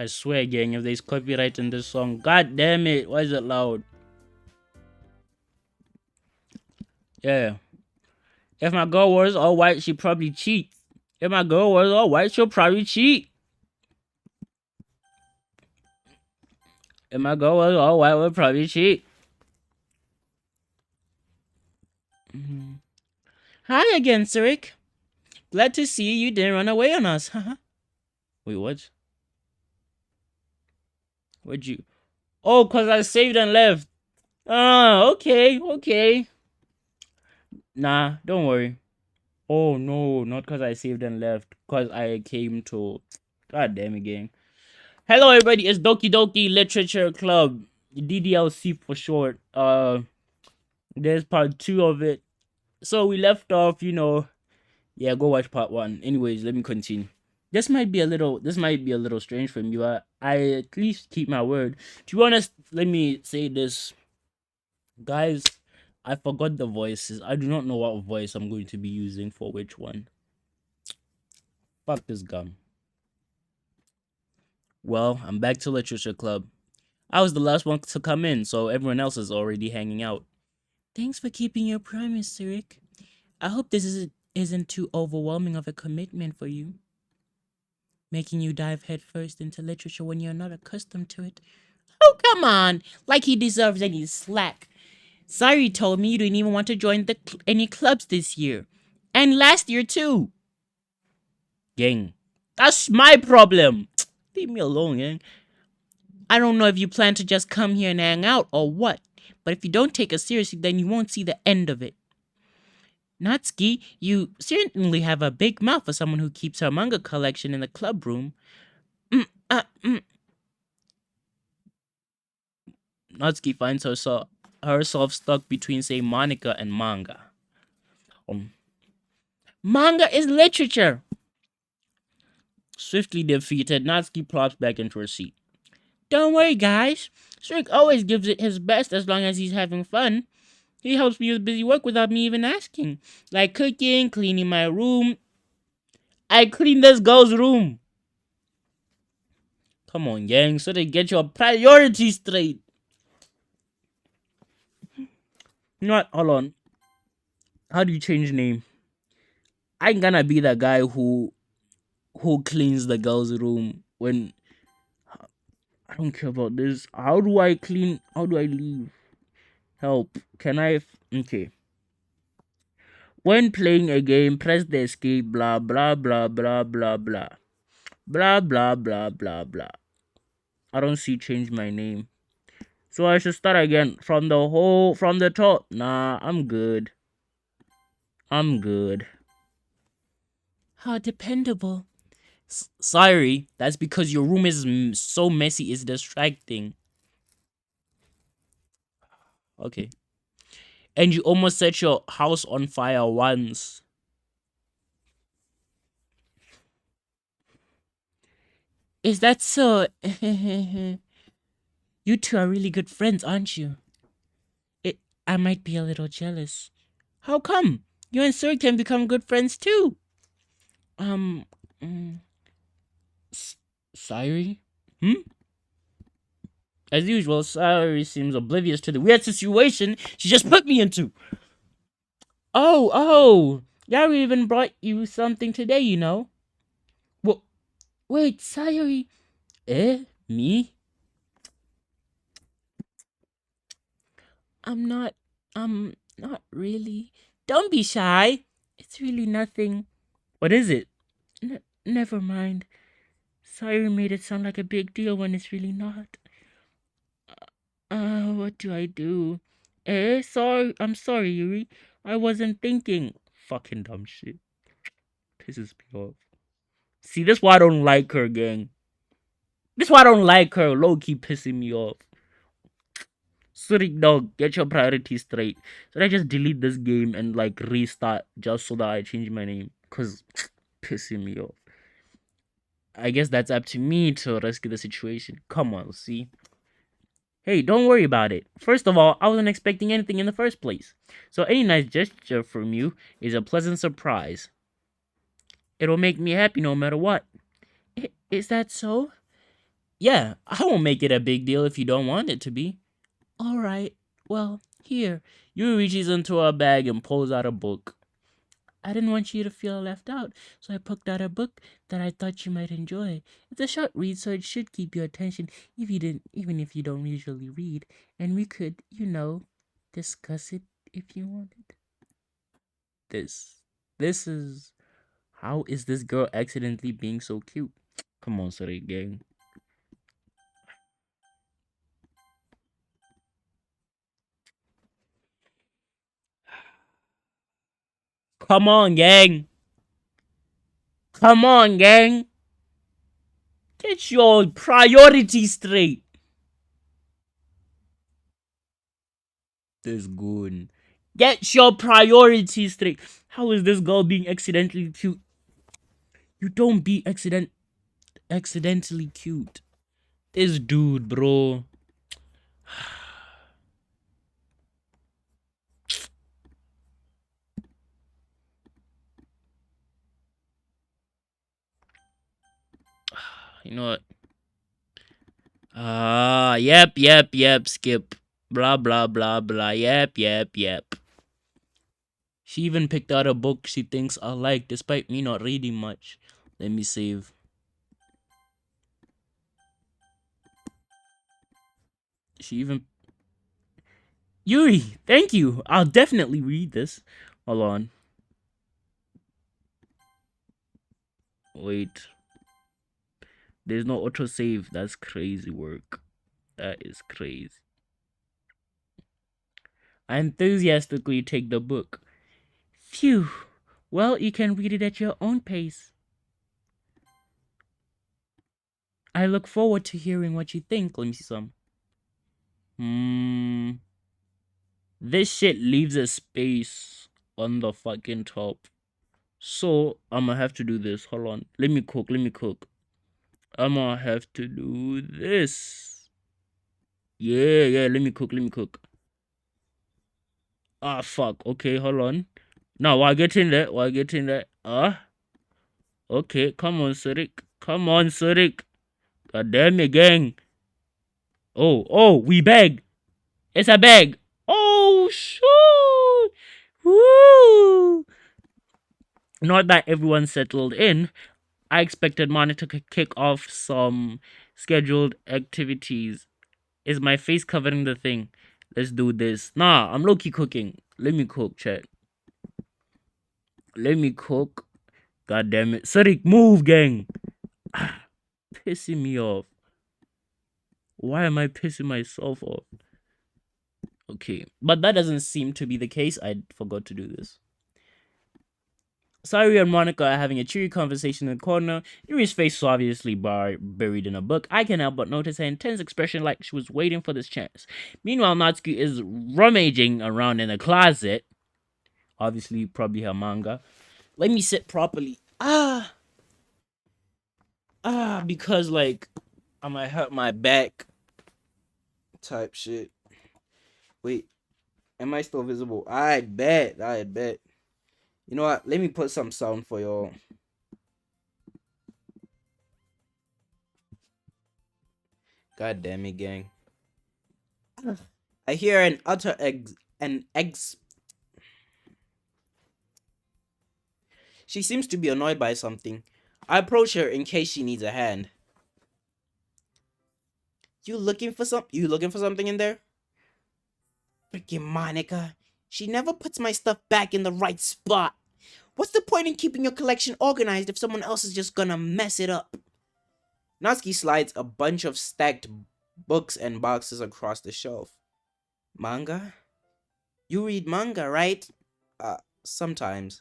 I swear, gang, if there's copyright in this song, god damn it, why is it loud? Yeah. If my girl was all white, she'd probably cheat. If my girl was all white, she'll probably cheat. If my girl was all white, we'll probably cheat. Mm-hmm. Hi again, Sirik. Glad to see you didn't run away on us. Wait, what? What'd you... Oh, because I saved and left. Oh, okay. Nah, don't worry. Oh, no, not because I saved and left. Because I came to... God damn it, gang. Hello, everybody. It's Doki Doki Literature Club. DDLC for short. There's part 2 of it. So we left off, Yeah, go watch part 1. Anyways, let me continue. This might be a little strange for me, but I at least keep my word. To be honest, let me say this. Guys, I forgot the voices. I do not know what voice I'm going to be using for which one. Fuck this gum. Well, I'm back to Literature Club. I was the last one to come in, so everyone else is already hanging out. Thanks for keeping your promise, Sirik. I hope this isn't too overwhelming of a commitment for you. Making you dive headfirst into literature when you're not accustomed to it. Oh, come on! Like he deserves any slack. Sari told me you didn't even want to join any clubs this year. And last year, too. Gang, that's my problem. Leave me alone, gang. I don't know if you plan to just come here and hang out or what, but if you don't take us seriously, then you won't see the end of it. Natsuki, you certainly have a big mouth for someone who keeps her manga collection in the club room. Natsuki finds herself stuck between, say, Monica and manga. Manga is literature! Swiftly defeated, Natsuki plops back into her seat. Don't worry, guys. Strick always gives it his best as long as he's having fun. He helps me with busy work without me even asking. Like cooking, cleaning my room. I clean this girl's room. Come on, gang, so they get your priorities straight. You know what? Hold on. How do you change name? I'm gonna be the guy who cleans the girl's room when I don't care about this. How do I clean? How do I leave? Help. Can I? Okay. When playing a game, press the escape, blah, blah, blah, blah, blah, blah. Blah, blah, blah, blah, blah. I don't see change my name. So I should start again from the top. Nah, I'm good. How dependable. Sorry, that's because your room is so messy, it's distracting. Okay. And you almost set your house on fire once. Is that so? You two are really good friends, aren't you? I might be a little jealous. How come? You and Sir can become good friends too. Mm, Siri? As usual, Siri seems oblivious to the weird situation she just put me into. Oh, Yari even brought you something today, you know. Well, wait, Sayuri. Me? Not really. Don't be shy. It's really nothing. What is it? Never mind. Sayuri made it sound like a big deal when it's really not. What do I do? I'm sorry, Yuri. I wasn't thinking. Fucking dumb shit. Pisses me off. See, this why I don't like her, gang. This why I don't like her. Low key pissing me off. Surik dog, get your priorities straight. Should I just delete this game and like restart just so that I change my name? Cause pissing me off. I guess that's up to me to rescue the situation. Come on, see. Hey, don't worry about it. First of all, I wasn't expecting anything in the first place. So any nice gesture from you is a pleasant surprise. It'll make me happy no matter what. Is that so? Yeah, I won't make it a big deal if you don't want it to be. All right. Well, here. Yuri reaches into her bag and pulls out a book. I didn't want you to feel left out, so I picked out a book that I thought you might enjoy. It's a short read, so it should keep your attention even if you don't usually read, and we could, discuss it if you wanted. This, this is how is this girl accidentally being so cute? Come on, sorry gang. Come on, gang. Come on, gang. Get your priorities straight. This good. Get your priorities straight. How is this girl being accidentally cute? You don't be accidentally cute. This dude, bro. You know what? Yep. Skip. Blah blah blah blah. Yep. She even picked out a book she thinks I like, despite me not reading much. Let me save. She even Yuri, thank you. I'll definitely read this. Hold on. Wait. There's no autosave. That's crazy work. That is crazy. I enthusiastically take the book. Phew. Well, you can read it at your own pace. I look forward to hearing what you think. Let me see some. Hmm. This shit leaves a space on the fucking top. So, I'm gonna have to do this. Hold on. Let me cook. I'm gonna have to do this. Yeah, let me cook. Ah, fuck. Okay, hold on. Now, while getting that. Okay, come on, Surik. Come on, Surik. God damn it, gang. Oh, we bag. It's a bag. Oh, shoot. Woo. Not that everyone settled in. I expected Monica to kick off some scheduled activities. Is my face covering the thing? Let's do this. Nah, I'm low-key cooking. Let me cook, chat. Let me cook. God damn it. Sadiq, move, gang. Pissing me off. Why am I pissing myself off? Okay, but that doesn't seem to be the case. I forgot to do this. Sari and Monica are having a cheery conversation in the corner. Yuri's face is obviously buried in a book. I can't help but notice her intense expression like she was waiting for this chance. Meanwhile, Natsuki is rummaging around in a closet. Obviously, probably her manga. Let me sit properly. Because like I might hurt my back type shit. Wait, am I still visible? I bet. You know what? Let me put some sound for y'all. God damn it, gang. I hear an utter an ex. She seems to be annoyed by something. I approach her in case she needs a hand. You looking for something in there? Freaking Monica. She never puts my stuff back in the right spot. What's the point in keeping your collection organized if someone else is just gonna mess it up? Natsuki slides a bunch of stacked books and boxes across the shelf. Manga? You read manga, right? Sometimes.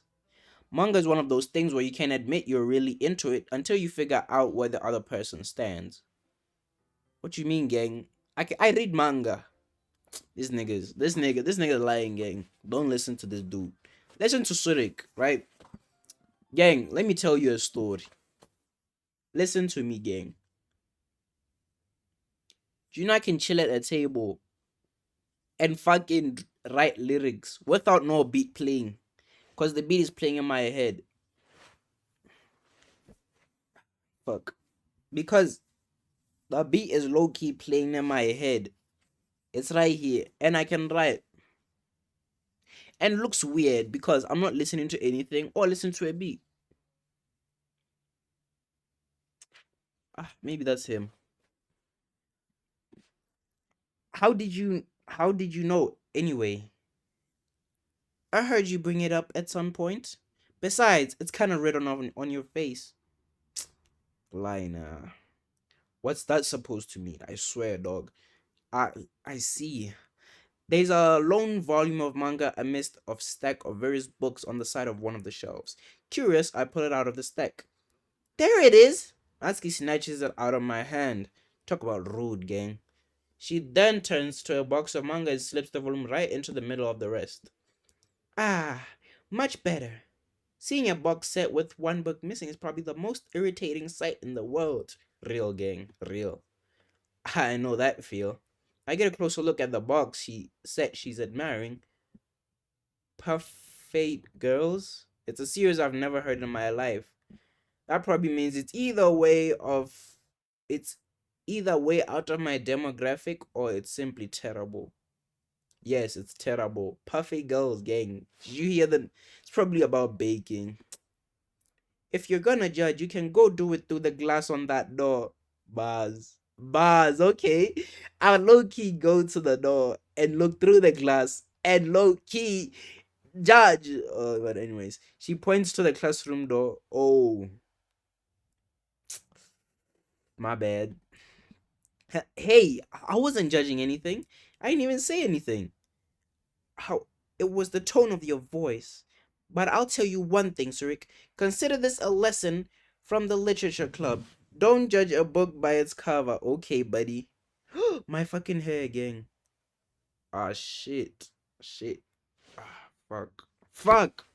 Manga is one of those things where you can't admit you're really into it until you figure out where the other person stands. What you mean, gang? I read manga. This nigga lying, gang. Don't listen to this dude. Listen to Surik, right? Gang, let me tell you a story. Listen to me, gang. Do you know I can chill at a table and fucking write lyrics without no beat playing? Because the beat is playing in my head. Fuck. Because The beat is low key playing in my head. It's right here, and I can write. And it looks weird because I'm not listening to anything or listen to a beat. Maybe that's him. How did you know anyway? I heard you bring it up at some point. Besides, it's kind of written on your face. Liner. What's that supposed to mean? I swear, dog. I I see. There's a lone volume of manga amidst of stack of various books on the side of one of the shelves. Curious, I pull it out of the stack. There it is! Atsuki snatches it out of my hand. Talk about rude, gang. She then turns to a box of manga and slips the volume right into the middle of the rest. Ah, much better. Seeing a box set with one book missing is probably the most irritating sight in the world. Real, gang, real. I know that feel. I get a closer look at the box she said she's admiring. Perfect Girls? It's a series I've never heard in my life. That probably means it's either way out of my demographic or it's simply terrible. Yes, it's terrible. Perfect Girls, gang. Did you hear the it's probably about baking. If you're gonna judge, you can go do it through the glass on that door. Bars. Bars, okay. I'll low key go to the door and look through the glass and low key judge. But anyways, she points to the classroom door. Oh, my bad. Hey, I wasn't judging anything. I didn't even say anything. How it was the tone of your voice. But I'll tell you one thing, Surik. Consider this a lesson from the literature club. Don't judge a book by its cover, okay, buddy? My fucking hair, gang. Ah, shit. Shit. Fuck. Fuck.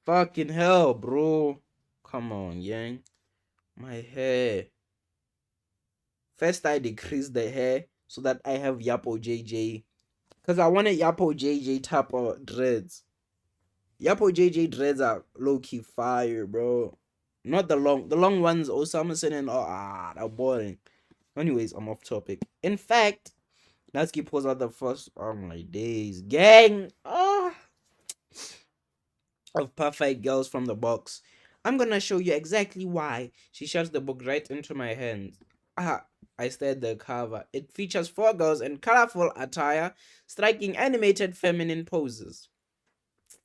Fucking hell, bro. Come on, gang. My hair. First, I decrease the hair so that I have Yapo JJ. Because I wanted Yapo JJ type of dreads. Yapo JJ dreads are low key fire, bro. Not the long ones. Osama and they're boring. Anyways, I'm off topic. In fact, Natsuki pulls out the first. Oh my days, gang! Of perfect girls from the box. I'm gonna show you exactly why. She shoves the book right into my hands. I stared at the cover. It features four girls in colorful attire, striking animated feminine poses.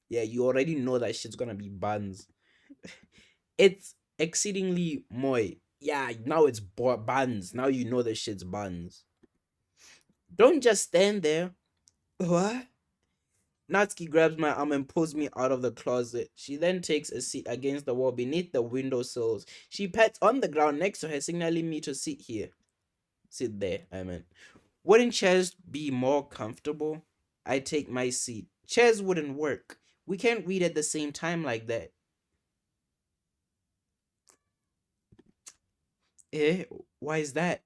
Yeah, you already know that shit's gonna be buns. It's exceedingly moy. Yeah, now it's buns. Now you know the shit's buns. Don't just stand there. What? Natsuki grabs my arm and pulls me out of the closet. She then takes a seat against the wall beneath the windowsills. She pats on the ground next to her, signaling me to sit here. Sit there, I meant. Wouldn't chairs be more comfortable? I take my seat. Chairs wouldn't work. We can't read at the same time like that. Eh? Why is that?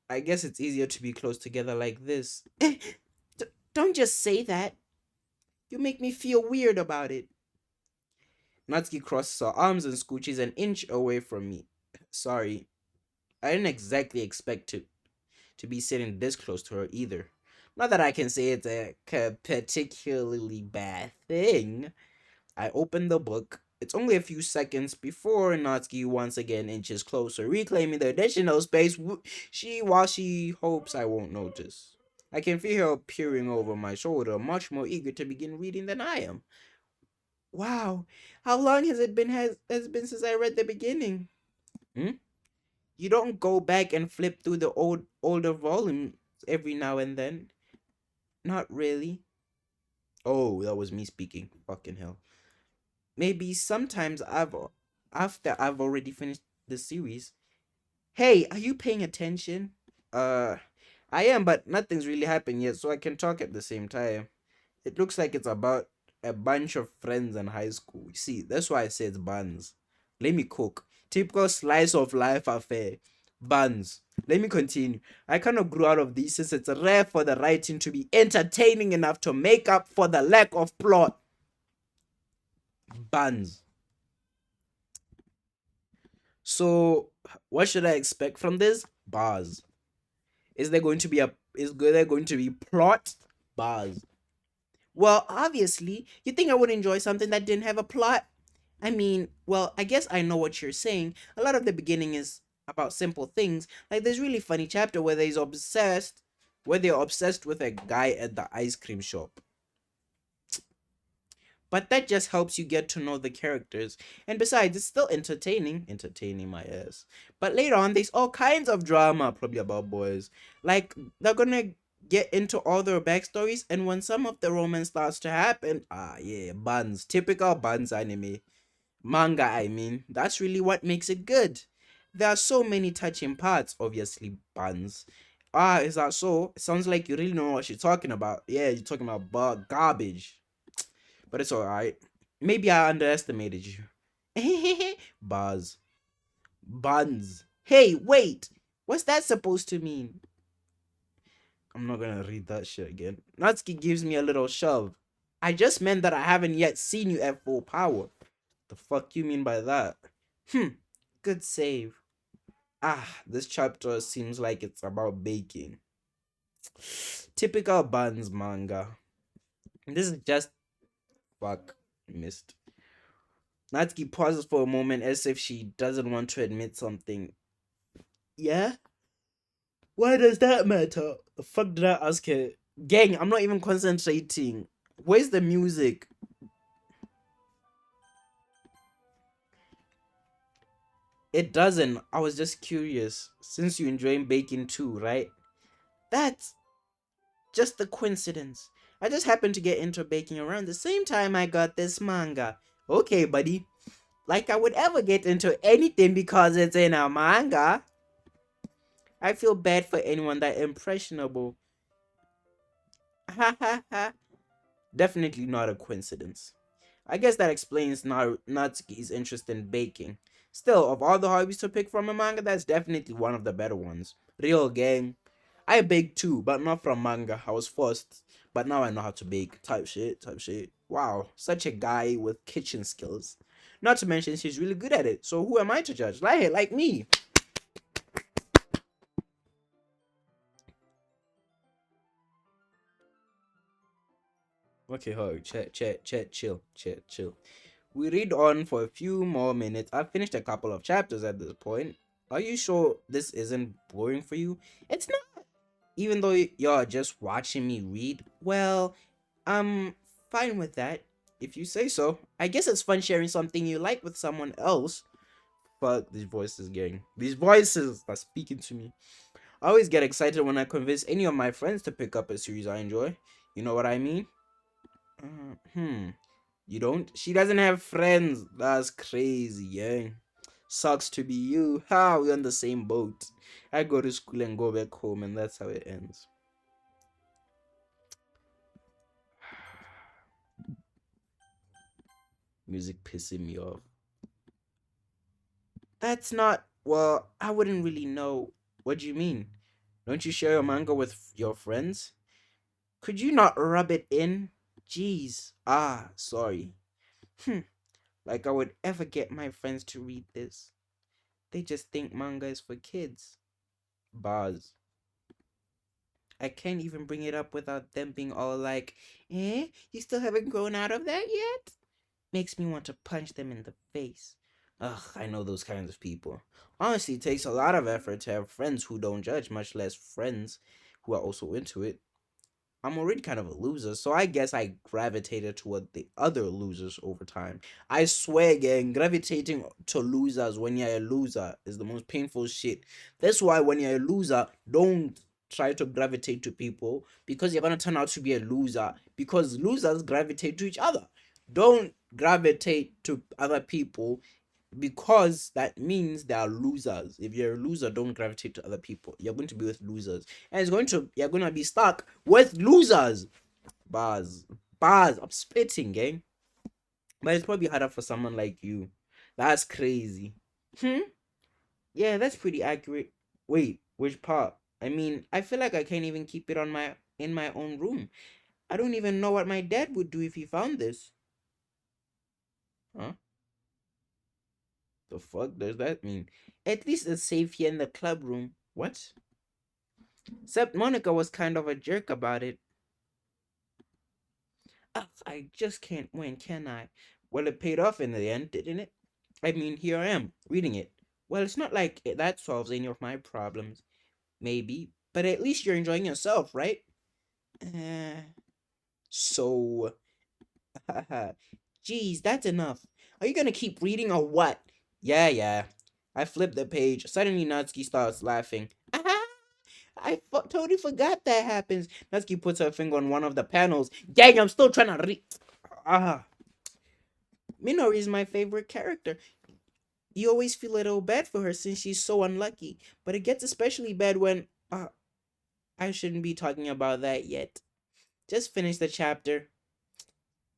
I guess it's easier to be close together like this. Don't just say that. You make me feel weird about it. Natsuki crosses her arms and scooches an inch away from me. Sorry, I didn't exactly expect to be sitting this close to her either. Not that I can say it's a particularly bad thing. I open the book. It's only a few seconds before Natsuki once again inches closer, reclaiming the additional space while she hopes I won't notice. I can feel her peering over my shoulder, much more eager to begin reading than I am. Wow, how long has been since I read the beginning? Hmm? You don't go back and flip through the older volumes every now and then. Not really. Oh, that was me speaking. Fucking hell. Maybe sometimes after I've already finished the series. Hey, are you paying attention? Uh, I am, but nothing's really happened yet, so I can talk at the same time. It looks like it's about a bunch of friends in high school. You see, that's why I say it's buns. Let me cook. Typical slice of life affair. Buns. Let me continue. I kind of grew out of these since it's rare for the writing to be entertaining enough to make up for the lack of plot. Buns. So What should I expect from this? Bars. Is there going to be plot? Bars. Well, obviously, you think I would enjoy something that didn't have a plot? I mean, well, I guess I know what you're saying. A lot of the beginning is about simple things. Like there's really funny chapter where they're obsessed with a guy at the ice cream shop. But that just helps you get to know the characters. And besides, it's still entertaining my ass. But later on, there's all kinds of drama, probably about boys. Like, they're gonna get into all their backstories, and when some of the romance starts to happen, yeah, buns. Typical buns anime. Manga, I mean. That's really what makes it good. There are so many touching parts, obviously, buns. Is that so? It sounds like you really know what you're talking about. Yeah, you're talking about garbage. But it's alright. Maybe I underestimated you. Buzz. Buns. Hey, wait! What's that supposed to mean? I'm not gonna read that shit again. Natsuki gives me a little shove. I just meant that I haven't yet seen you at full power. The fuck you mean by that? Hmm, good save. This chapter seems like it's about baking. Typical Buns manga. This is just fuck missed. Natsuki pauses for a moment as if she doesn't want to admit something. Yeah? Why does that matter? The fuck did I ask her? Gang, I'm not even concentrating. Where's the music? It doesn't. I was just curious. Since you enjoy baking too, right? That's just a coincidence. I just happened to get into baking around the same time I got this manga. Okay, buddy. Like I would ever get into anything because it's in a manga. I feel bad for anyone that impressionable. Ha ha ha. Definitely not a coincidence. I guess that explains Natsuki's interest in baking. Still, of all the hobbies to pick from a manga, that's definitely one of the better ones. Real gang. I bake too, but not from manga. I was forced. But now I know how to bake. Type shit. Wow, such a guy with kitchen skills. Not to mention she's really good at it. So who am I to judge? Like me. Okay, hold. Chill. We read on for a few more minutes. I've finished a couple of chapters at this point. Are you sure this isn't boring for you? It's not. Even though you're just watching me read, well, I'm fine with that. If you say so. I guess it's fun sharing something you like with someone else. But these voices are speaking to me. I always get excited when I convince any of my friends to pick up a series I enjoy. You know what I mean? Hmm. You don't? She doesn't have friends. That's crazy, yeah. Sucks to be you. Ha, we're on the same boat. I go to school and go back home, and that's how it ends. Music pissing me off. That's not. Well, I wouldn't really know. What do you mean? Don't you share your manga with your friends? Could you not rub it in? Jeez. Sorry. Hmm. Like I would ever get my friends to read this. They just think manga is for kids. Bars. I can't even bring it up without them being all like, you still haven't grown out of that yet? Makes me want to punch them in the face. Ugh, I know those kinds of people. Honestly, it takes a lot of effort to have friends who don't judge, much less friends who are also into it. I'm already kind of a loser, so I guess I gravitated toward the other losers over time. I swear, gang, gravitating to losers when you're a loser is the most painful shit. That's why when you're a loser, don't try to gravitate to people because you're gonna turn out to be a loser. Because losers gravitate to each other. Don't gravitate to other people because that means they are losers. If you're a loser, don't gravitate to other people. You're going to be with losers, and you're gonna be stuck with losers. Bars, bars. I'm spitting, gang. But it's probably harder for someone like you. That's crazy. Hmm. Yeah, that's pretty accurate. Wait, which part? I mean, I feel like I can't even keep it on my in my own room. I don't even know what my dad would do if he found this. Huh? The fuck does that mean? At least it's safe here in the club room. What? Except Monica was kind of a jerk about it. Ugh, I just can't win, can I? Well, it paid off in the end, didn't it? I mean, here I am, reading it. Well, it's not like that solves any of my problems. Maybe, but at least you're enjoying yourself, right? Uh, so, geez, that's enough. Are you gonna keep reading or what? Yeah, yeah. I flipped the page. Suddenly, Natsuki starts laughing. Totally forgot that happens. Natsuki puts her finger on one of the panels. Dang, I'm still trying to read. Ah, Minori is my favorite character. You always feel a little bad for her since she's so unlucky. But it gets especially bad when. I shouldn't be talking about that yet. Just finish the chapter.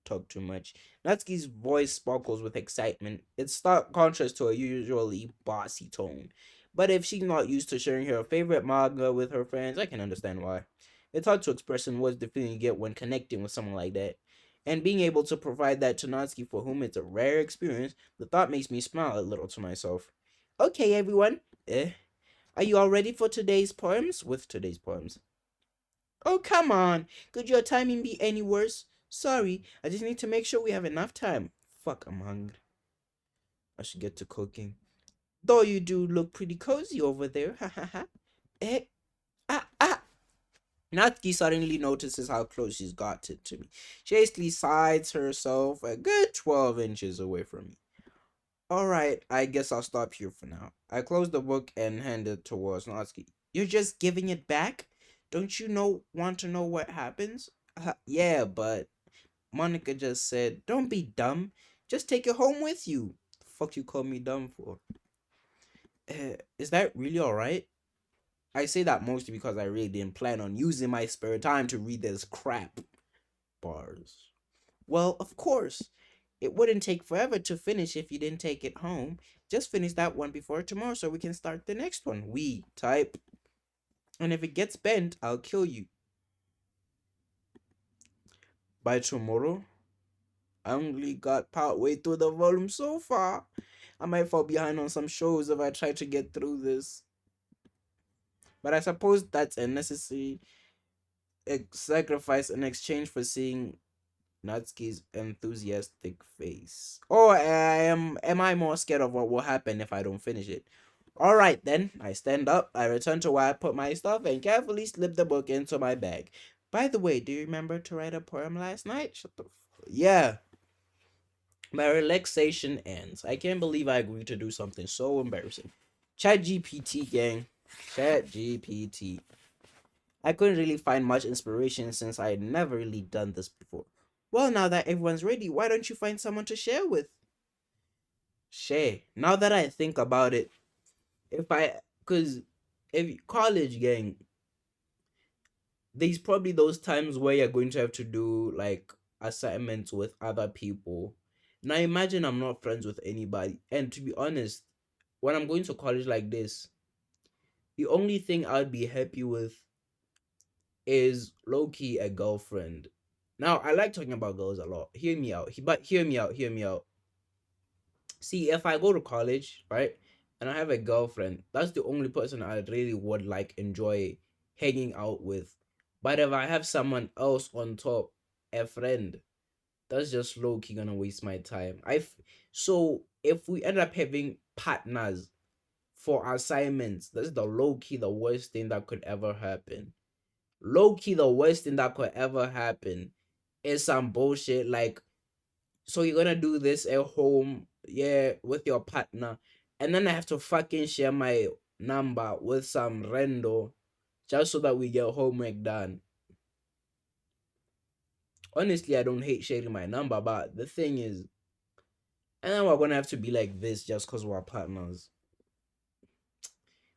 Talk too much. Natsuki's voice sparkles with excitement. It's stark contrast to her usually bossy tone. But if she's not used to sharing her favorite manga with her friends, I can understand why. It's hard to express in words the feeling you get when connecting with someone like that. And being able to provide that to Natsuki, for whom it's a rare experience, the thought makes me smile a little to myself. Okay, everyone. Are you all ready for today's poems? With today's poems. Oh, come on. Could your timing be any worse? Sorry, I just need to make sure we have enough time. Fuck, I'm hungry. I should get to cooking. Though you do look pretty cozy over there. Ha ha ha. Eh? Ah, ah. Natsuki suddenly notices how close she's gotten to me. She hastily sides herself a good 12 inches away from me. Alright, I guess I'll stop here for now. I close the book and hand it towards Natsuki. You're just giving it back? Don't you want to know what happens? Yeah, but Monica just said, don't be dumb. Just take it home with you. The fuck you call me dumb for? Is that really alright? I say that mostly because I really didn't plan on using my spare time to read this crap. Bars. Well, of course. It wouldn't take forever to finish if you didn't take it home. Just finish that one before tomorrow so we can start the next one. We type. And if it gets bent, I'll kill you. By tomorrow? I only got part way through the volume so far. I might fall behind on some shows if I try to get through this. But I suppose that's a necessary sacrifice in exchange for seeing Natsuki's enthusiastic face. Or am I more scared of what will happen if I don't finish it? Alright then, I stand up, I return to where I put my stuff and carefully slip the book into my bag. By the way, do you remember to write a poem last night? Shut the Yeah. My relaxation ends. I can't believe I agreed to do something so embarrassing. Chat GPT gang. Chat GPT. I couldn't really find much inspiration since I had never really done this before. Well, now that everyone's ready, why don't you find someone to share with? Share. Now that I think about it, cause if college gang, there's probably those times where you're going to have to do like assignments with other people. Now imagine I'm not friends with anybody, and to be honest, when I'm going to college like this, the only thing I'd be happy with is low key a girlfriend. Now I like talking about girls a lot. Hear me out. But hear me out. Hear me out. See, if I go to college, right, and I have a girlfriend, that's the only person I really would like enjoy hanging out with. But if I have someone else on top, a friend, that's just low key gonna waste my time. So if we end up having partners for assignments, that's the low key the worst thing that could ever happen. Low key the worst thing that could ever happen is some bullshit like, so you're gonna do this at home, yeah, with your partner, and then I have to fucking share my number with some rando just so that we get homework done. Honestly, I don't hate sharing my number, but the thing is, and then we're gonna have to be like this just because we're partners.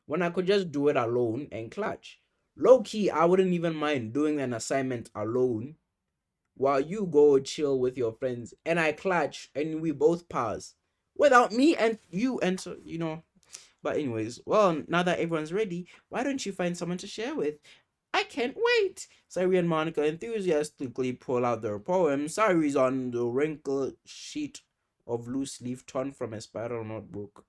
When I could just do it alone and clutch. Low key, I wouldn't even mind doing an assignment alone while you go chill with your friends and I clutch and we both pass without me and you enter. But anyways, well, now that everyone's ready, why don't you find someone to share with? I can't wait. Sari and Monica enthusiastically pull out their poem. Sari's on the wrinkled sheet of loose leaf torn from a spiral notebook.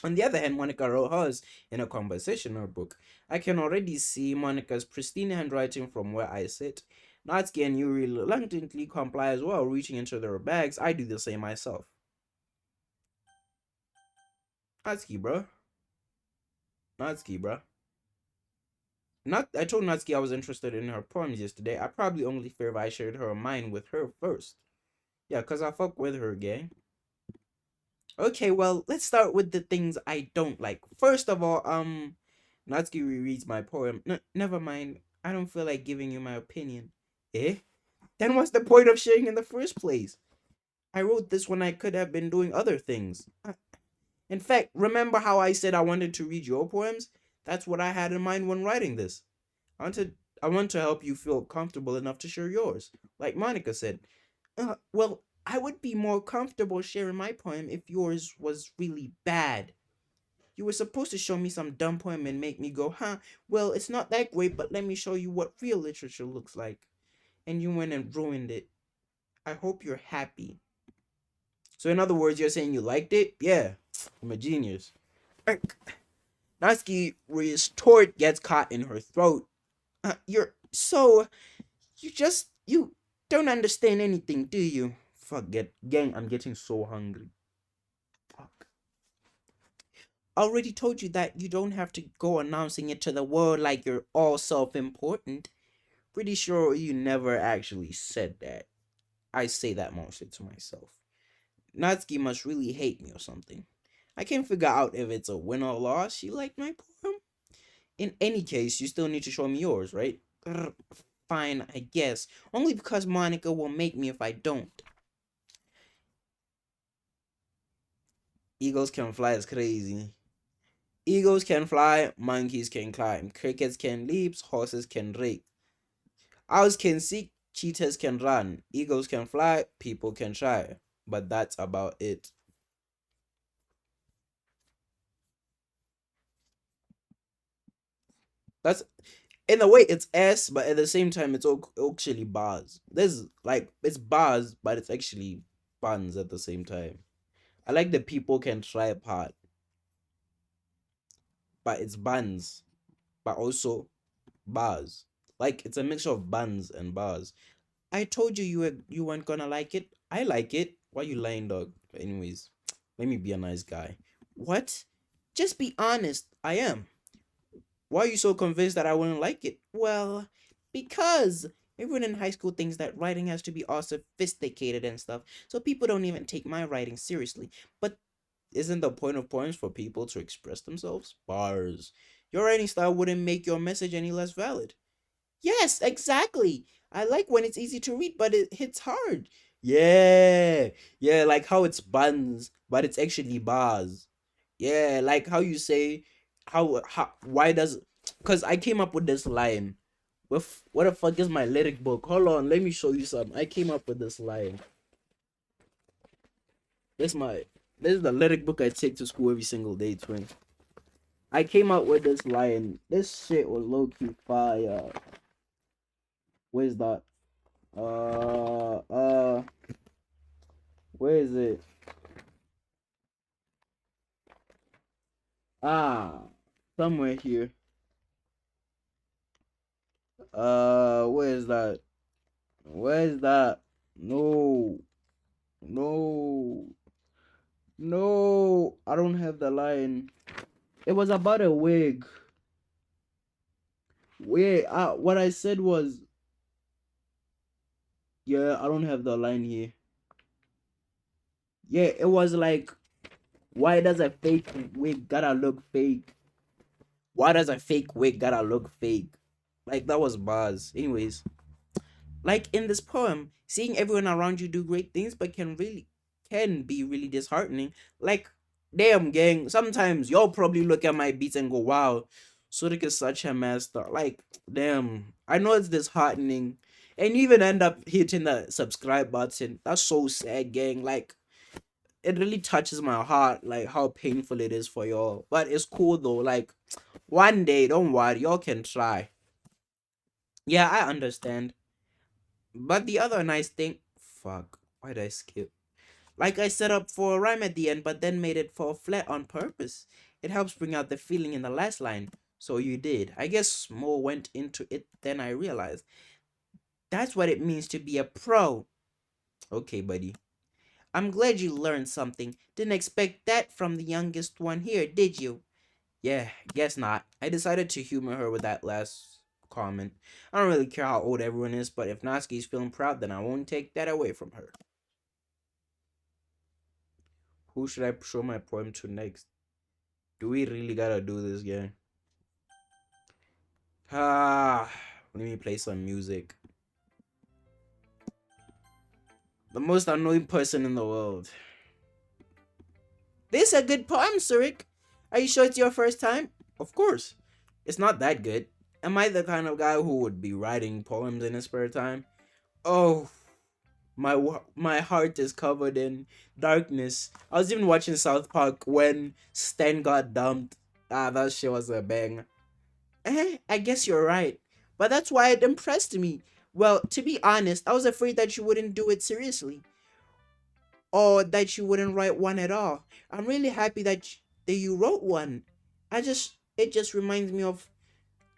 On the other hand, Monica wrote hers in a conversation notebook. I can already see Monica's pristine handwriting from where I sit. Natsuki and Yuri reluctantly comply as well, reaching into their bags. I do the same myself. Natsuki, bro. Natsuki, bro. I told Natsuki I was interested in her poems yesterday. I probably only fear if I shared her mind with her first. Yeah, cause I fuck with her, gang. Okay, well, let's start with the things I don't like. First of all, Natsuki rereads my poem. Never mind. I don't feel like giving you my opinion. Eh? Then what's the point of sharing in the first place? I wrote this when I could have been doing other things. In fact, remember how I said I wanted to read your poems? That's what I had in mind when writing this. I wanted I want to help you feel comfortable enough to share yours. Like Monica said, well, I would be more comfortable sharing my poem if yours was really bad. You were supposed to show me some dumb poem and make me go, huh, well, it's not that great, but let me show you what real literature looks like. And you went and ruined it. I hope you're happy. So, in other words, you're saying you liked it? Yeah, I'm a genius. Natsuki retort gets caught in her throat. You're so. You don't understand anything, do you? Forget. Gang, I'm getting so hungry. Fuck. Already told you that you don't have to go announcing it to the world like you're all self important. Pretty sure you never actually said that. I say that mostly to myself. Natsuki must really hate me or something. I can't figure out if it's a win or loss. She liked my poem. In any case, you still need to show me yours, right? Fine, I guess. Only because Monica will make me if I don't. Eagles can fly is crazy. Eagles can fly, monkeys can climb, crickets can leap, horses can rake. Owls can seek, cheetahs can run, eagles can fly, people can try. But that's about it. That's in a way it's S, but at the same time it's actually bars. There's like it's bars, but it's actually buns at the same time. I like the people can try part, but it's buns, but also bars. Like it's a mixture of buns and bars. I told you you weren't gonna like it. I like it. Why you lying, dog? But anyways, let me be a nice guy. What? Just be honest. I am. Why are you so convinced that I wouldn't like it? Well, because everyone in high school thinks that writing has to be all sophisticated and stuff, so people don't even take my writing seriously. But isn't the point of poems for people to express themselves? Bars. Your writing style wouldn't make your message any less valid. Yes, exactly. I like when it's easy to read, but it hits hard. Yeah, yeah, like how it's buns, but it's actually bars. Yeah, like how you say, why does, because I came up with this line. What the fuck is my lyric book? Hold on, let me show you something. I came up with this line. This my, this is the lyric book I take to school every single day, twin. I came up with this line. This shit was low key fire. Where's that? Uh, uh, where is it? Ah, somewhere here. Where is that? Where is that? No, no, no. I don't have the line. It was about a wig. Wait, what I said was, yeah, I don't have the line here. Yeah, it was like, why does a fake wig gotta look fake? Why does a fake wig gotta look fake? Like that was bars. Anyways, like in this poem, seeing everyone around you do great things but can be really disheartening. Like, damn gang, sometimes y'all probably look at my beats and go, wow, Surik is such a master. Like, damn, I know it's disheartening. And you even end up hitting the subscribe button. That's so sad, gang. Like, it really touches my heart, like how painful it is for y'all. But it's cool though. Like, one day, don't worry, y'all can try. Yeah, I understand. But the other nice thing, fuck. Why did I skip? Like I set up for a rhyme at the end, but then made it fall flat on purpose. It helps bring out the feeling in the last line. So you did. I guess more went into it than I realized. That's what it means to be a pro. Okay, buddy. I'm glad you learned something. Didn't expect that from the youngest one here, did you? Yeah, guess not. I decided to humor her with that last comment. I don't really care how old everyone is, but if Natsuki's feeling proud, then I won't take that away from her. Who should I show my poem to next? Do we really gotta do this, gang? Ah, let me play some music. The most annoying person in the world. This is a good poem, Surik. Are you sure it's your first time? Of course. It's not that good. Am I the kind of guy who would be writing poems in his spare time? Oh, my heart is covered in darkness. I was even watching South Park when Stan got dumped. Ah, that shit was a bang. I guess you're right. But that's why it impressed me. Well, to be honest, I was afraid that you wouldn't do it seriously or that you wouldn't write one at all. I'm really happy that you wrote one. It just reminds me of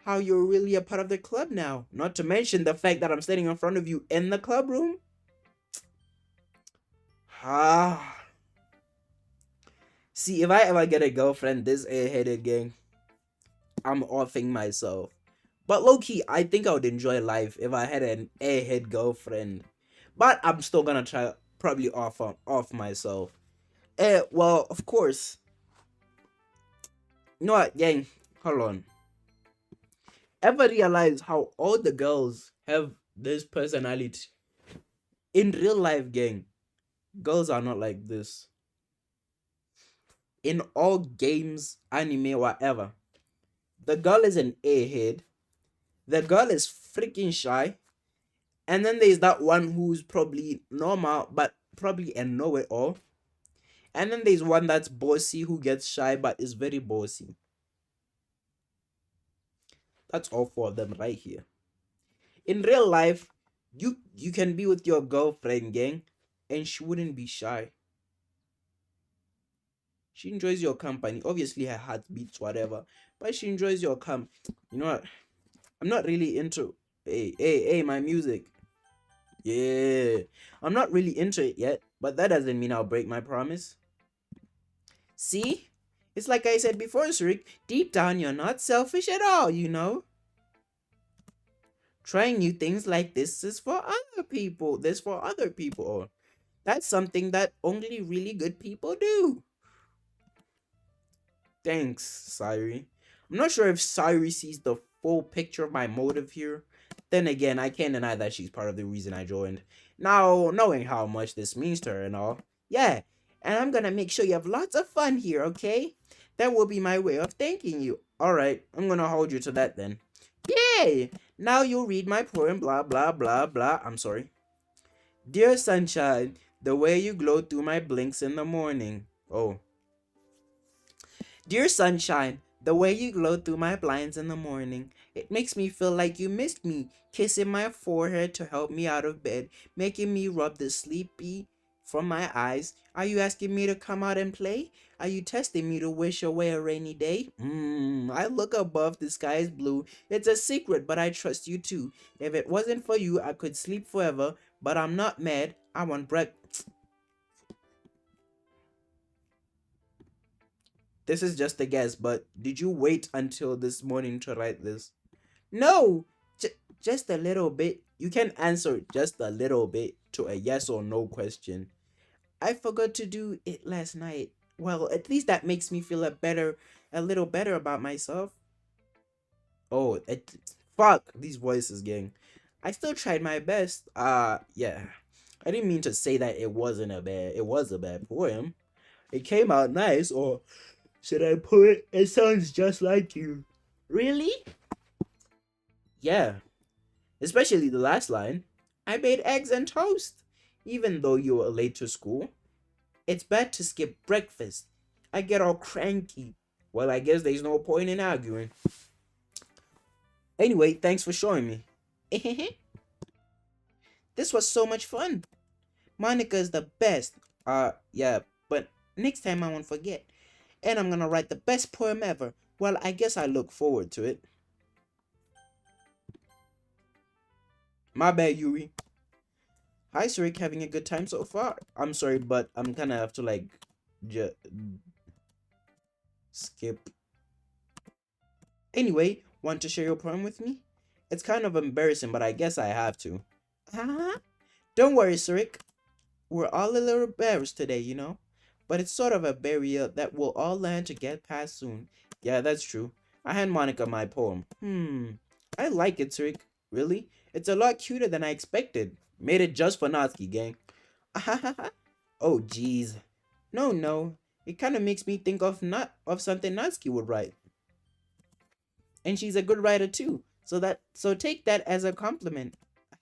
how you're really a part of the club now. Not to mention the fact that I'm standing in front of you in the club room. Ah. See, if I ever get a girlfriend this airheaded gang, I'm offing myself. But low key, I think I would enjoy life if I had an airhead girlfriend. But I'm still gonna try probably off myself. Well, of course. You know what, gang? Hold on. Ever realize how all the girls have this personality? In real life, gang, girls are not like this. In all games, anime, whatever, the girl is an airhead. The girl is freaking shy. And then there's that one who's probably normal, but probably a know it all. And then there's one that's bossy who gets shy but is very bossy. That's all four of them right here. In real life, you can be with your girlfriend, gang, and she wouldn't be shy. She enjoys your company. Obviously, her heart beats whatever, but she enjoys your You know what? I'm not really into. Hey, my music. Yeah, I'm not really into it yet, but that doesn't mean I'll break my promise. See? It's like I said before, Surik. Deep down, you're not selfish at all, you know? Trying new things like this is for other people. This for other people. That's something that only really good people do. Thanks, Siri. I'm not sure if Siri sees the full picture of my motive here. Then again, I can't deny that she's part of the reason I joined. Now, knowing how much this means to her and all. Yeah, and I'm gonna make sure you have lots of fun here, okay? That will be my way of thanking you. Alright, I'm gonna hold you to that then. Yay! Now you'll read my poem, blah blah blah blah. I'm sorry. Dear sunshine, the way you glow through my blinks in the morning. Oh, dear sunshine, the way you glow through my blinds in the morning, it makes me feel like you missed me, kissing my forehead to help me out of bed, making me rub the sleepy from my eyes. Are you asking me to come out and play? Are you testing me to wish away a rainy day? I look above, the sky is blue. It's a secret, but I trust you too. If it wasn't for you, I could sleep forever, but I'm not mad. I want breakfast. This is just a guess, but did you wait until this morning to write this? No, just a little bit. You can answer just a little bit to a yes or no question. I forgot to do it last night. Well, at least that makes me feel a little better about myself. Oh, fuck these voices, gang. I still tried my best. Yeah. I didn't mean to say that it was a bad poem. It came out nice, or should I put it? It sounds just like you. Really? Yeah, especially the last line. I made eggs and toast, even though you were late to school. It's bad to skip breakfast. I get all cranky. Well, I guess there's no point in arguing. Anyway, thanks for showing me. This was so much fun. Monica is the best. Yeah, but next time I won't forget. And I'm gonna write the best poem ever. Well, I guess I look forward to it. My bad, Yuri. Hi, Surik, having a good time so far? I'm sorry, but I'm gonna have to like j- skip. Anyway, want to share your poem with me? It's kind of embarrassing, but I guess I have to. Don't worry, Surik. We're all a little embarrassed today, you know? But it's sort of a barrier that we'll all learn to get past soon. Yeah, that's true. I hand Monica my poem. I like it, Surik. Really? It's a lot cuter than I expected. Made it just for Natsuki, gang. Oh, jeez. No, no. It kind of makes me think of not of something Natsuki would write. And she's a good writer too. So take that as a compliment.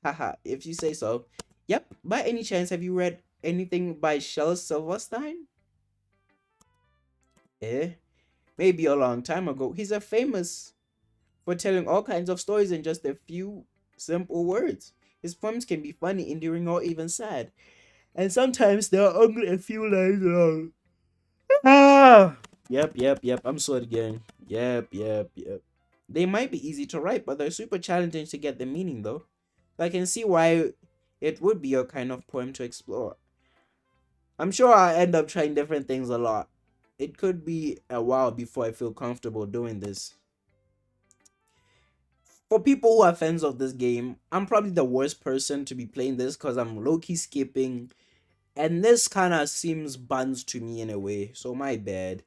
Haha, if you say so. Yep. By any chance, have you read anything by Shel Silverstein? Eh? Maybe a long time ago. He's a famous for telling all kinds of stories in just a few simple words. His poems can be funny, endearing, or even sad. And sometimes they're only a few lines long. Ah! Yep. I'm sorry again. Yep. They might be easy to write, but they're super challenging to get the meaning, though. I can see why it would be your kind of poem to explore. I'm sure I end up trying different things a lot. It could be a while before I feel comfortable doing this. For people who are fans of this game, I'm probably the worst person to be playing this because I'm low key skipping, and this kind of seems buns to me in a way, so my bad.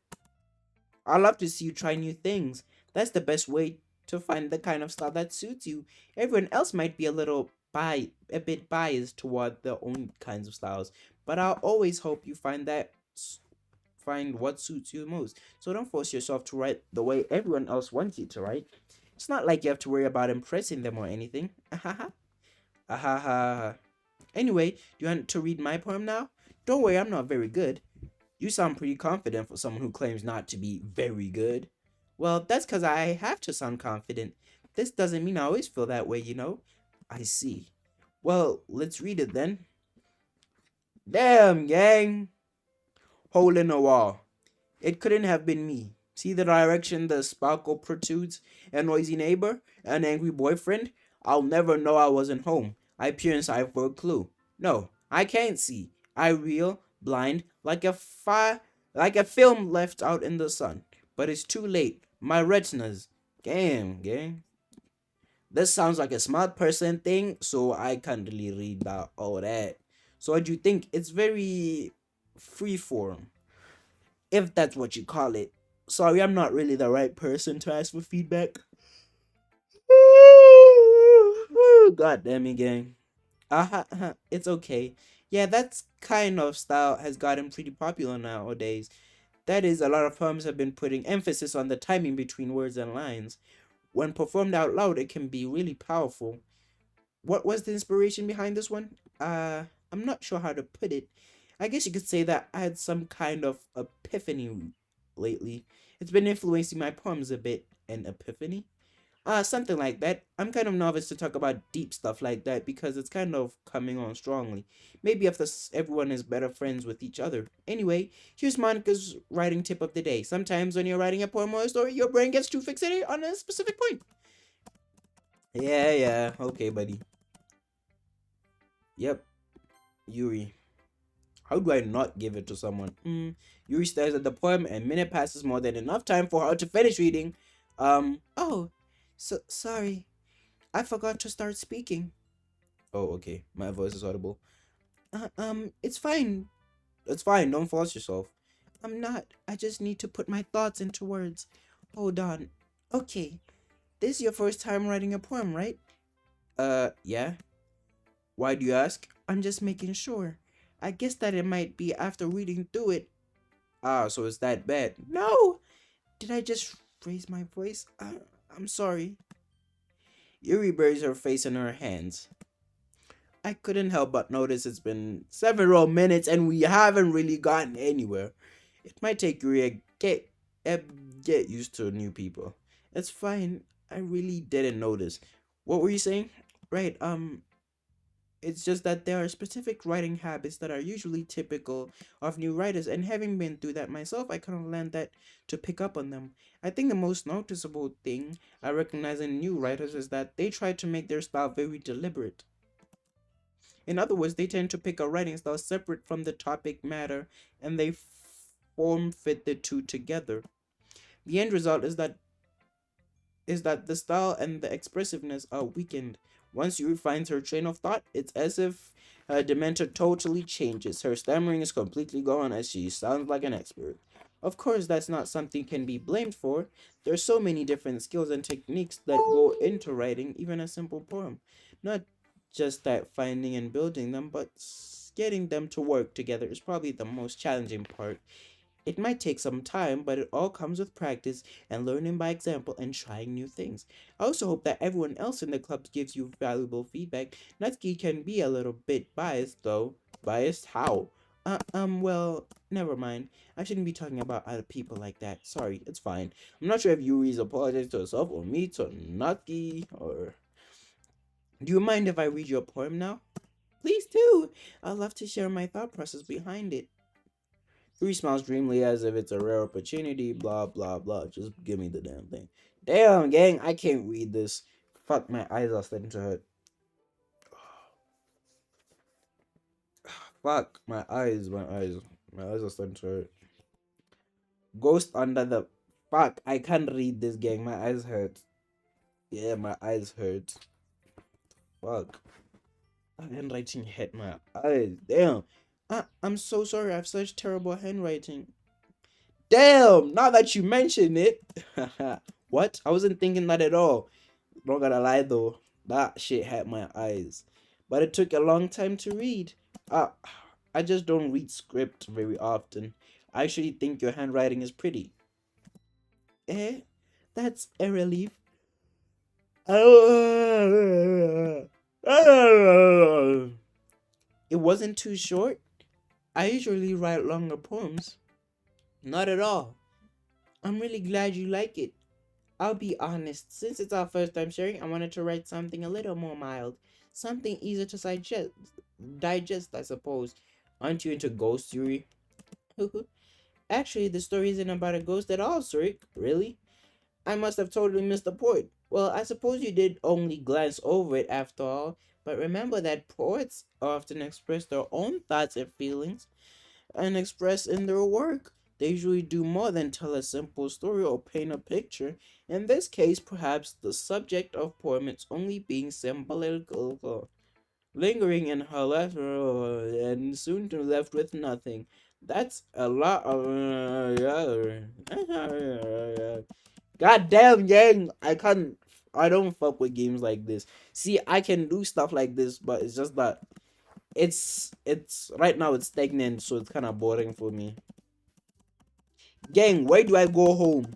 I love to see you try new things. That's the best way to find the kind of style that suits you. Everyone else might be a bit biased toward their own kinds of styles, but I'll always hope you find what suits you most. So don't force yourself to write the way everyone else wants you to write. It's not like you have to worry about impressing them or anything. Ahaha. Ahaha. Anyway, do you want to read my poem now? Don't worry, I'm not very good. You sound pretty confident for someone who claims not to be very good. Well, that's because I have to sound confident. This doesn't mean I always feel that way, you know? I see. Well, let's read it then. Damn, gang! Hole in the wall. It couldn't have been me. See the direction the sparkle protrudes? A noisy neighbor? An angry boyfriend? I'll never know I wasn't home. I peer inside for a clue. No, I can't see. I reel, blind, like a film left out in the sun. But it's too late. My retinas. Damn, gang. This sounds like a smart person thing, so I can't really read about all that. So what do you think? It's very freeform, if that's what you call it. Sorry, I'm not really the right person to ask for feedback. God damn it, gang. It's okay. Yeah, that's kind of style has gotten pretty popular nowadays. That is, a lot of poems have been putting emphasis on the timing between words and lines. When performed out loud, it can be really powerful. What was the inspiration behind this one? I'm not sure how to put it. I guess you could say that I had some kind of epiphany lately. It's been influencing my poems a bit. An epiphany? Something like that. I'm kind of novice to talk about deep stuff like that because it's kind of coming on strongly. Maybe if everyone is better friends with each other. Anyway, here's Monica's writing tip of the day. Sometimes when you're writing a poem or a story, your brain gets too fixated on a specific point. Yeah. Okay, buddy. Yep, Yuri. How do I not give it to someone? Yuri stares at the poem, and minute passes more than enough time for her to finish reading. Oh, so sorry. I forgot to start speaking. Oh, okay. My voice is audible. It's fine. It's fine. Don't force yourself. I'm not. I just need to put my thoughts into words. Hold on. Okay. This is your first time writing a poem, right? Yeah. Why do you ask? I'm just making sure. I guess that it might be after reading through it. Ah, so it's that bad. No! Did I just raise my voice? I'm sorry. Yuri buries her face in her hands. I couldn't help but notice it's been several minutes and we haven't really gotten anywhere. It might take Yuri a get used to new people. It's fine. I really didn't notice. What were you saying? Right, It's just that there are specific writing habits that are usually typical of new writers, and having been through that myself, I kind of learned that to pick up on them. I think the most noticeable thing I recognize in new writers is that they try to make their style very deliberate. In other words, they tend to pick a writing style separate from the topic matter, and they form fit the two together. The end result is that the style and the expressiveness are weakened. Once you refine her train of thought, it's as if her dementor totally changes. Her stammering is completely gone as she sounds like an expert. Of course, that's not something can be blamed for. There's so many different skills and techniques that go into writing even a simple poem. Not just that finding and building them, but getting them to work together is probably the most challenging part. It might take some time, but it all comes with practice and learning by example and trying new things. I also hope that everyone else in the club gives you valuable feedback. Natsuki can be a little bit biased, though. Biased? How? Well, never mind. I shouldn't be talking about other people like that. Sorry, it's fine. I'm not sure if Yuri's apologized to herself or me to Natsuki, or... Do you mind if I read your poem now? Please do. I'd love to share my thought process behind it. Three smiles dreamily as if it's a rare opportunity, blah, blah, blah. Just give me the damn thing. Damn, gang, I can't read this. Fuck, my eyes are starting to hurt. Fuck, my eyes are starting to hurt. Ghost under the... Fuck, I can't read this, gang. My eyes hurt. Yeah, my eyes hurt. Fuck. My handwriting hit my eyes. Damn. I'm so sorry. I have such terrible handwriting. Damn, now that you mention it. What? I wasn't thinking that at all. Not gonna lie though, that shit had my eyes. But it took a long time to read. Uh, I just don't read script very often. I actually think your handwriting is pretty. Eh? That's a relief. It wasn't too short. I usually write longer poems. Not at all. I'm really glad you like it. I'll be honest, since it's our first time sharing, I wanted to write something a little more mild. Something easier to digest, I suppose. Aren't you into ghost theory? Actually, the story isn't about a ghost at all, Surik. Really? I must have totally missed the point. Well, I suppose you did only glance over it after all, but remember that poets often express their own thoughts and feelings and express in their work. They usually do more than tell a simple story or paint a picture. In this case, perhaps the subject of poem is only being symbolical, lingering in her letter, and soon to left with nothing. That's a lot of... God damn, gang! I don't fuck with games like this. See, I can do stuff like this, but it's just that it's right now it's stagnant, so it's kind of boring for me. Gang, where do I go home?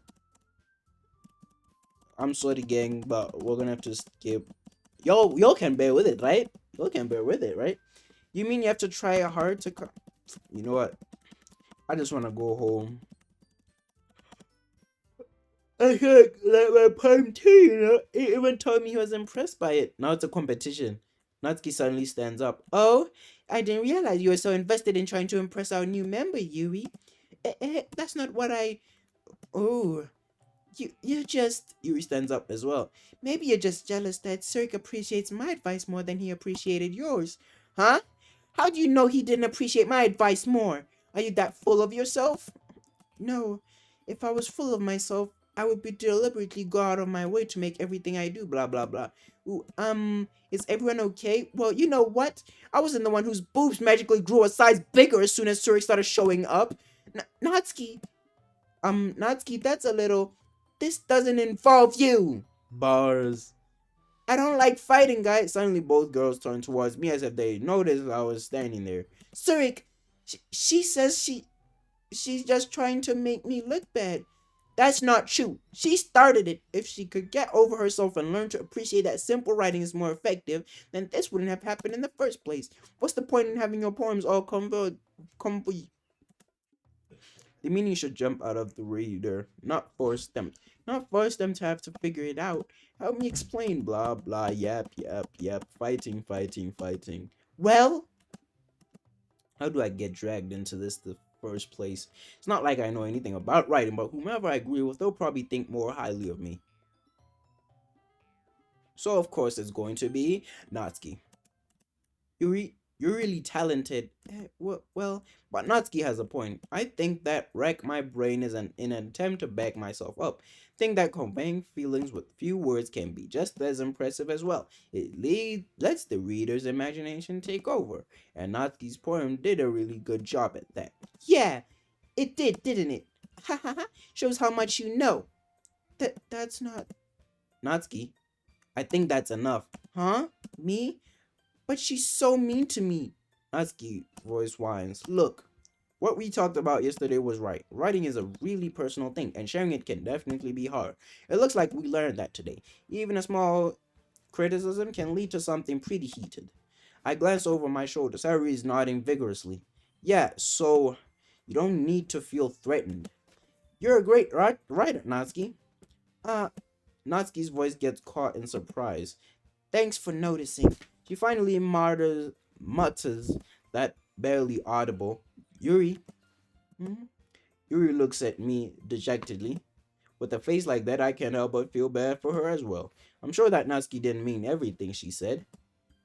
I'm sorry, gang, but we're gonna have to skip. Y'all can bear with it, right? Y'all can bear with it, right? You mean you have to try hard to You know what? I just wanna go home. I can't let my poem too, you know? He even told me he was impressed by it. Now it's a competition. Natsuki suddenly stands up. Oh, I didn't realize you were so invested in trying to impress our new member, Yui. That's not what I... Oh, you just... Yui stands up as well. Maybe you're just jealous that Cirque appreciates my advice more than he appreciated yours. Huh? How do you know he didn't appreciate my advice more? Are you that full of yourself? No, if I was full of myself, I would be deliberately go out of my way to make everything I do, blah, blah, blah. Ooh, is everyone okay? Well, you know what? I wasn't the one whose boobs magically grew a size bigger as soon as Suri started showing up. Natsuki, Natsuki, that's a little... This doesn't involve you. Bars. I don't like fighting, guys. Suddenly, both girls turned towards me as if they noticed I was standing there. Surik, she says she's just trying to make me look bad. That's not true. She started it. If she could get over herself and learn to appreciate that simple writing is more effective, then this wouldn't have happened in the first place. What's the point in having your poems all complete? The meaning should jump out of the reader, not force them. Not force them to have to figure it out. Help me explain. Blah blah. Yep. Fighting. Well, how do I get dragged into this the first place? It's not like I know anything about writing, but whomever I agree with, they'll probably think more highly of me. So of course it's going to be Natsuki. You're really talented. Well, but Natsuki has a point. I think that wreck my brain is in an attempt to back myself up. Think that conveying feelings with few words can be just as impressive as well. Lets the reader's imagination take over, and Natsuki's poem did a really good job at that. Yeah, it did, didn't it? Ha ha ha! Shows how much you know. That's not Natsuki. I think that's enough. Huh? Me? But she's so mean to me. Natsuki voice whines. Look, what we talked about yesterday was right. Writing is a really personal thing, and sharing it can definitely be hard. It looks like we learned that today. Even a small criticism can lead to something pretty heated. I glance over my shoulder. Sayuri is nodding vigorously. Yeah, so you don't need to feel threatened. You're a great writer, Natsuki. Uh, Natsuki's voice gets caught in surprise. Thanks for noticing. She finally mutters that barely audible. Yuri? Hmm? Yuri looks at me dejectedly. With a face like that, I can't help but feel bad for her as well. I'm sure that Natsuki didn't mean everything she said.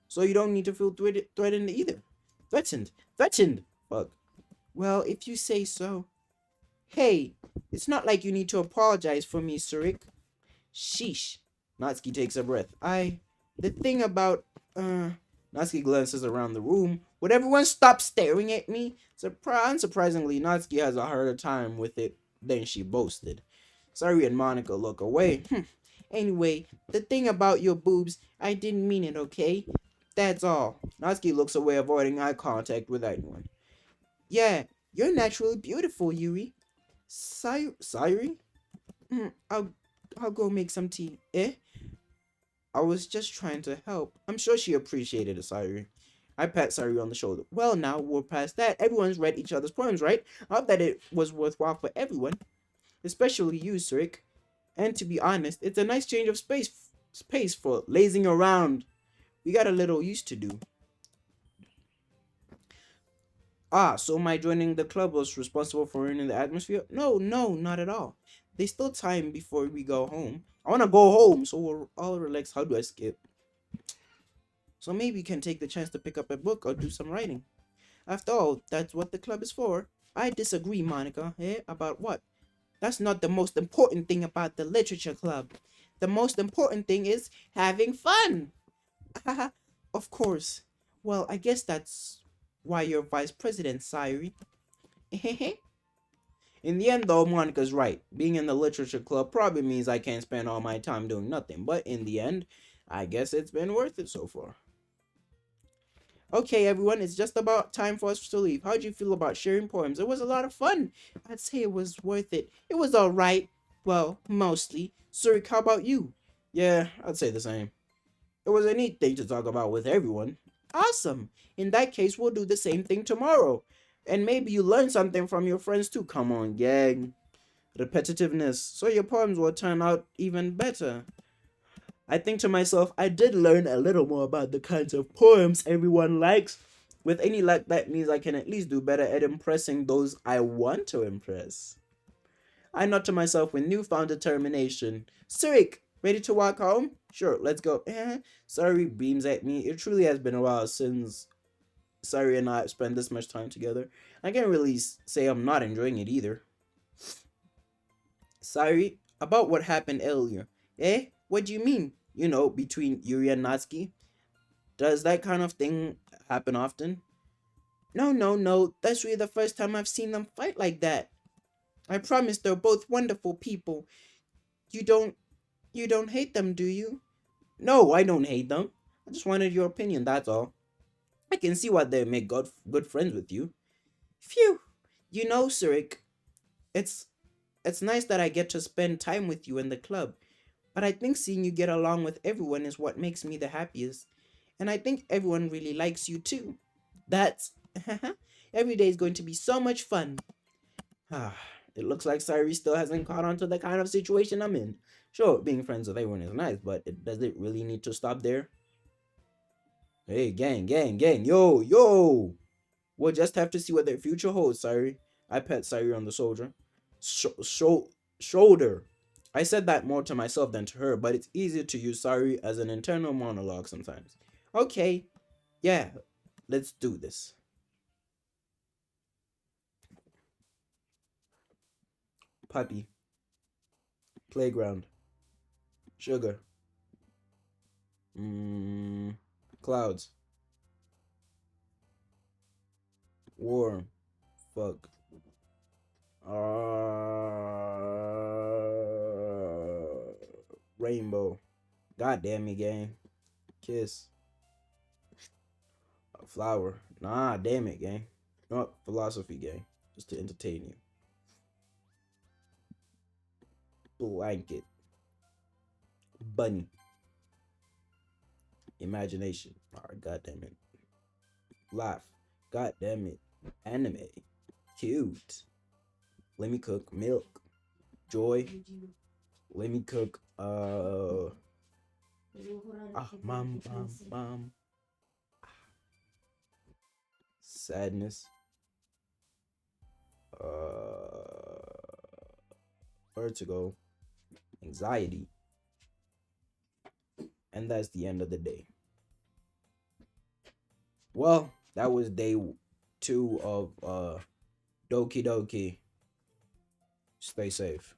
So you don't need to feel threatened either. Threatened. Threatened! Fuck. Well, if you say so. Hey, it's not like you need to apologize for me, Surik. Sheesh. Natsuki takes a breath. The thing about, Natsuki glances around the room. Would everyone stop staring at me? Unsurprisingly, Natsuki has a harder time with it than she boasted. Sari and Monica look away. Anyway, the thing about your boobs, I didn't mean it, okay? That's all. Natsuki looks away, avoiding eye contact with anyone. Yeah, you're naturally beautiful, Yuri. Sari? Mm, I'll, I'll go make some tea. Eh? I was just trying to help. I'm sure she appreciated it, Sayuri. I pat Sayuri on the shoulder. Well, now we're past that. Everyone's read each other's poems, right? I hope that it was worthwhile for everyone, especially you, Surik. And to be honest, it's a nice change of space for lazing around. We got a little used to do. Ah, so my joining the club was responsible for ruining the atmosphere? No, no, not at all. There's still time before we go home. I want to go home, so we're all relaxed. How do I skip? So maybe you can take the chance to pick up a book or do some writing. After all, that's what the club is for. I disagree, Monica. Eh? About what? That's not the most important thing about the literature club. The most important thing is having fun. Of course. Well, I guess that's why you're vice president, Sayuri. In the end, though, Monica's right. Being in the literature club probably means I can't spend all my time doing nothing. But in the end, I guess it's been worth it so far. Okay, everyone, it's just about time for us to leave. How'd you feel about sharing poems? It was a lot of fun. I'd say it was worth it. It was alright. Well, mostly. Surik, how about you? Yeah, I'd say the same. It was a neat thing to talk about with everyone. Awesome. In that case, we'll do the same thing tomorrow. And maybe you learn something from your friends too. Come on, gang. Repetitiveness. So your poems will turn out even better. I think to myself, I did learn a little more about the kinds of poems everyone likes. With any luck, that means I can at least do better at impressing those I want to impress. I nod to myself with newfound determination. Surik, ready to walk home? Sure, let's go. Sari beams at me. It truly has been a while since Sari and I have spent this much time together. I can't really say I'm not enjoying it either. Sari, about what happened earlier. Eh? What do you mean? You know, between Yuri and Natsuki? Does that kind of thing happen often? No, no, no. That's really the first time I've seen them fight like that. I promise they're both wonderful people. You don't you don't hate them, do you? No, I don't hate them. I just wanted your opinion, that's all. I can see why they make good friends with you. Phew. You know, Surik, it's it's nice that I get to spend time with you in the club. But I think seeing you get along with everyone is what makes me the happiest. And I think everyone really likes you too. That's every day is going to be so much fun. Ah, it looks like Cyrus still hasn't caught on to the kind of situation I'm in. Sure, being friends with everyone is nice, but does it really need to stop there? Hey, gang. Yo. We'll just have to see what their future holds, Siri. I pat Siri on the shoulder. I said that more to myself than to her, but it's easier to use Siri as an internal monologue sometimes. Okay, yeah, let's do this. Puppy, playground, sugar, mm, clouds, warm, fuck, rainbow. God damn it, gang. Kiss, flower. Nah, damn it, gang. Not philosophy, gang. Just to entertain you. Blanket, bunny, imagination. Alright, god damn it. Laugh. God damn it. Anime. Cute. Let me cook. Milk. Joy. Let me cook. Mom. Sadness. Vertigo. Anxiety. And that's the end of the day. Well, that was day 2 of Doki Doki. Stay safe.